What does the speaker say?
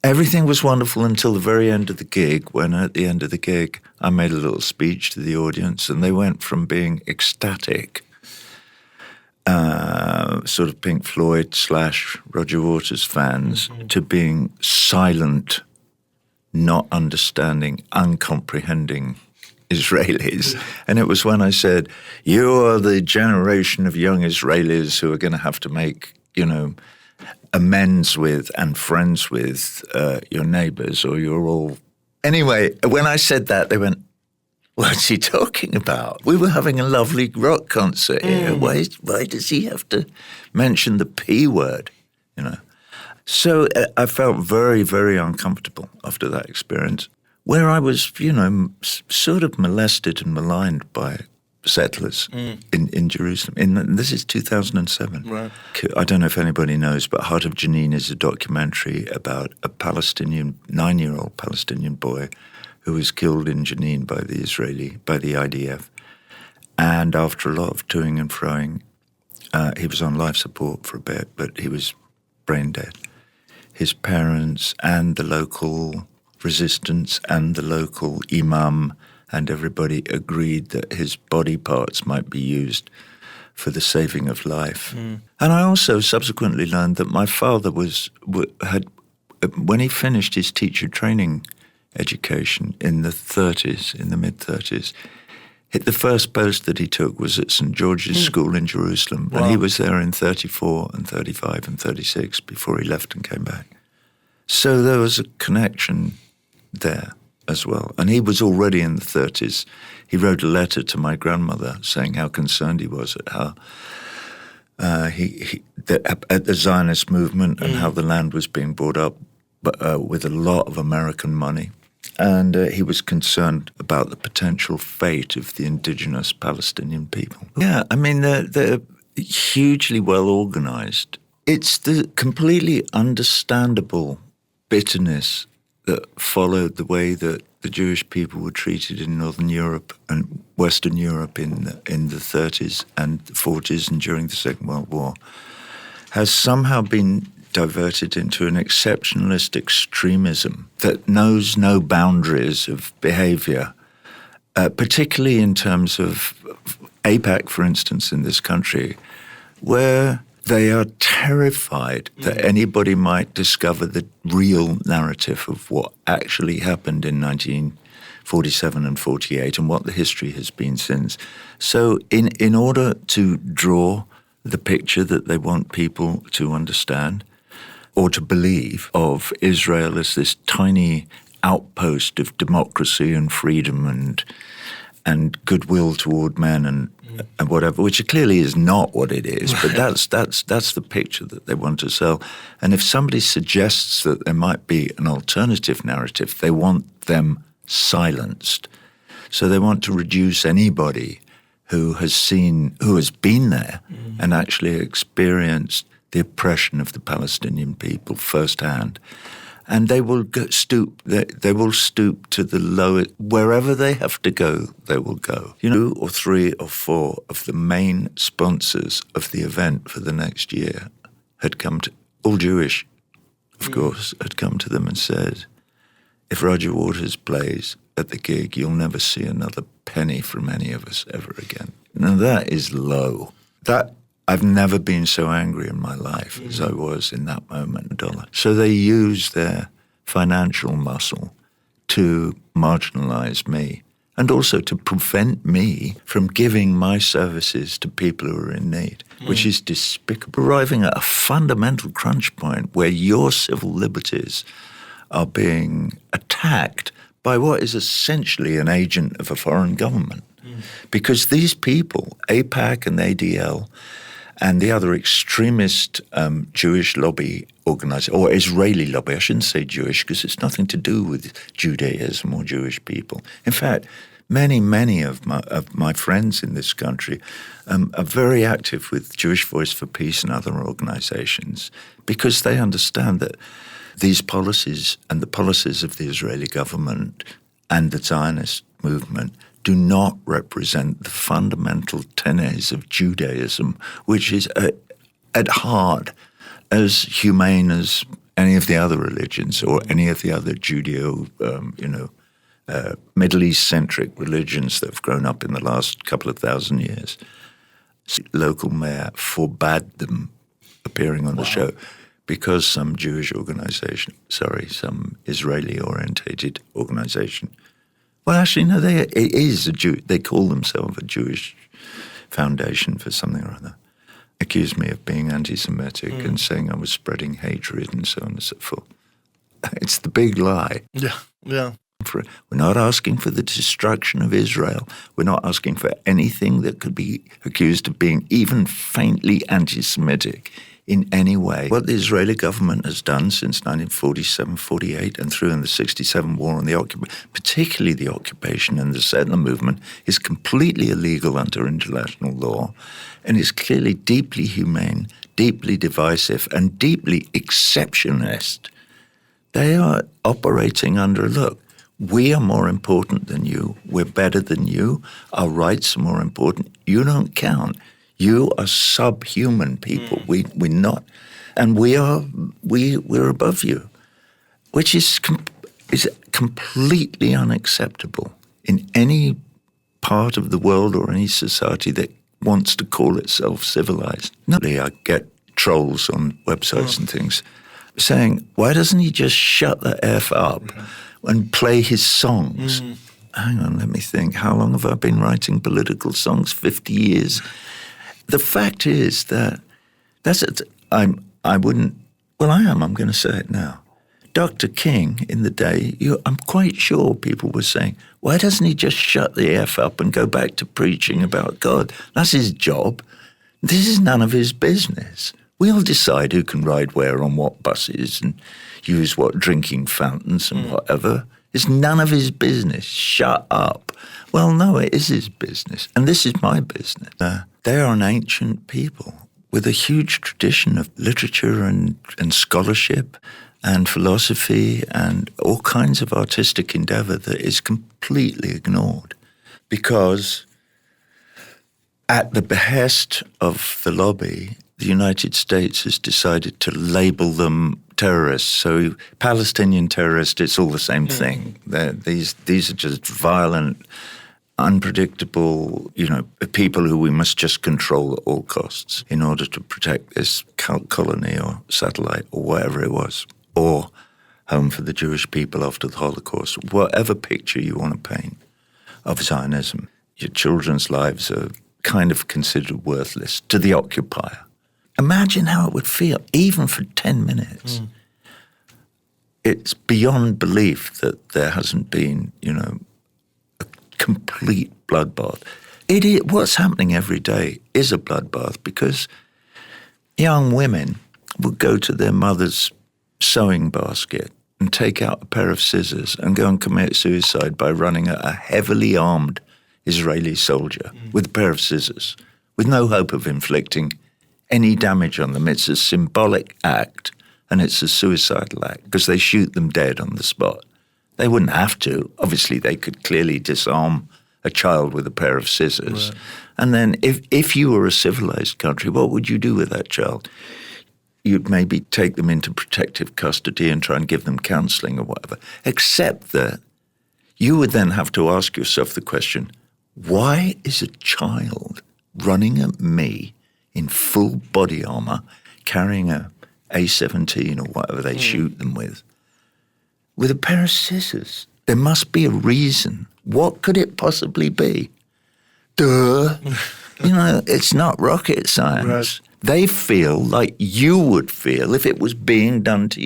Everything was wonderful until the very end of the gig, when at the end of the gig, I made a little speech to the audience, and they went from being ecstatic, sort of Pink Floyd / Roger Waters fans, to being silent, not understanding, uncomprehending Israelis. And it was when I said, you are the generation of young Israelis who are going to have to make, amends with and friends with your neighbors, or you're all... Anyway, when I said that, they went, what's he talking about? We were having a lovely rock concert here. Why does he have to mention the P word, So I felt very, very uncomfortable after that experience, where I was, sort of molested and maligned by settlers in Jerusalem. This is 2007. Right. I don't know if anybody knows, but Heart of Jenin is a documentary about a 9-year-old Palestinian boy who was killed in Jenin by the IDF. And after a lot of toing and froing, he was on life support for a bit, but he was brain dead. His parents and the local resistance and the local imam and everybody agreed that his body parts might be used for the saving of life. And I also subsequently learned that my father had, when he finished his teacher training education in the mid-30s, the first post that he took was at St. George's School in Jerusalem. Wow. And he was there in 34 and 35 and 36 before he left and came back. So there was a connection there as well. And he was already in the 30s. He wrote a letter to my grandmother saying how concerned he was at how at the Zionist movement and how the land was being bought up with a lot of American money. And he was concerned about the potential fate of the indigenous Palestinian people. Yeah, I mean, they're hugely well organized. It's the completely understandable bitterness that followed the way that the Jewish people were treated in Northern Europe and Western Europe in the 30s and 40s and during the Second World War, has somehow been diverted into an exceptionalist extremism that knows no boundaries of behavior, particularly in terms of AIPAC, for instance, in this country, where they are terrified that anybody might discover the real narrative of what actually happened in 1947 and 48 and what the history has been since. So in order to draw the picture that they want people to understand or to believe of Israel as this tiny outpost of democracy and freedom and goodwill toward men and whatever, which clearly is not what it is, but that's the picture that they want to sell. And if somebody suggests that there might be an alternative narrative, they want them silenced. So they want to reduce anybody who has been there and actually experienced the oppression of the Palestinian people firsthand. And they will stoop to the lowest, wherever they have to go, they will go. 2 or 3 or 4 of the main sponsors of the event for the next year had come to, all Jewish, of course, had come to them and said, if Roger Waters plays at the gig, you'll never see another penny from any of us ever again. Now that is low. I've never been so angry in my life as I was in that moment. So they use their financial muscle to marginalize me and also to prevent me from giving my services to people who are in need, which is despicable. Arriving at a fundamental crunch point where your civil liberties are being attacked by what is essentially an agent of a foreign government. Because these people, AIPAC and ADL, and the other extremist Jewish lobby organization, or Israeli lobby, I shouldn't say Jewish because it's nothing to do with Judaism or Jewish people. In fact, many of my friends in this country are very active with Jewish Voice for Peace and other organizations because they understand that these policies and the policies of the Israeli government and the Zionist movement do not represent the fundamental tenets of Judaism, which is at heart as humane as any of the other religions or any of the other Middle East-centric religions that have grown up in the last couple of thousand years. Local mayor forbade them appearing on the show because some Israeli-orientated organization. Well, actually, no, they call themselves a Jewish foundation for something or other. Accused me of being anti-Semitic and saying I was spreading hatred and so on and so forth. It's the big lie. Yeah. We're not asking for the destruction of Israel. We're not asking for anything that could be accused of being even faintly anti-Semitic in any way. What the Israeli government has done since 1947-48 and through in the 67 war on the particularly the occupation and the settler movement, is completely illegal under international law and is clearly deeply humane, deeply divisive, and deeply exceptionist. They are operating under, look, we are more important than you. We're better than you. Our rights are more important. You don't count. You are subhuman people. We're not, and we're above you, which is completely unacceptable in any part of the world or any society that wants to call itself civilized. I get trolls on websites and things saying, "Why doesn't he just shut the F up and play his songs?" Hang on, let me think. How long have I been writing political songs? 50 years. The fact is that I'm going to say it now. Dr. King, in the day, I'm quite sure people were saying, why doesn't he just shut the F up and go back to preaching about God? That's his job. This is none of his business. We'll decide who can ride where on what buses and use what drinking fountains and whatever. It's none of his business. Shut up. Well, no, it is his business. And this is my business. They are an ancient people with a huge tradition of literature and scholarship and philosophy and all kinds of artistic endeavor that is completely ignored because at the behest of the lobby, the United States has decided to label them terrorists. So Palestinian terrorists, it's all the same thing. These are just violent, unpredictable, people who we must just control at all costs in order to protect this colony or satellite or whatever it was, or home for the Jewish people after the Holocaust, whatever picture you want to paint of Zionism. Your children's lives are kind of considered worthless to the occupier. Imagine how it would feel, even for 10 minutes. It's beyond belief that there hasn't been, a complete bloodbath. What's happening every day is a bloodbath because young women will go to their mother's sewing basket and take out a pair of scissors and go and commit suicide by running at a heavily armed Israeli soldier with a pair of scissors, with no hope of inflicting any damage on them. It's a symbolic act and it's a suicidal act because they shoot them dead on the spot. They wouldn't have to. Obviously, they could clearly disarm a child with a pair of scissors. Right. And then if you were a civilized country, what would you do with that child? You'd maybe take them into protective custody and try and give them counseling or whatever. Except that you would then have to ask yourself the question, why is a child running at me in full body armor, carrying a A-17 or whatever they shoot them with a pair of scissors? There must be a reason. What could it possibly be? Duh. It's not rocket science. Right. They feel like you would feel if it was being done to you.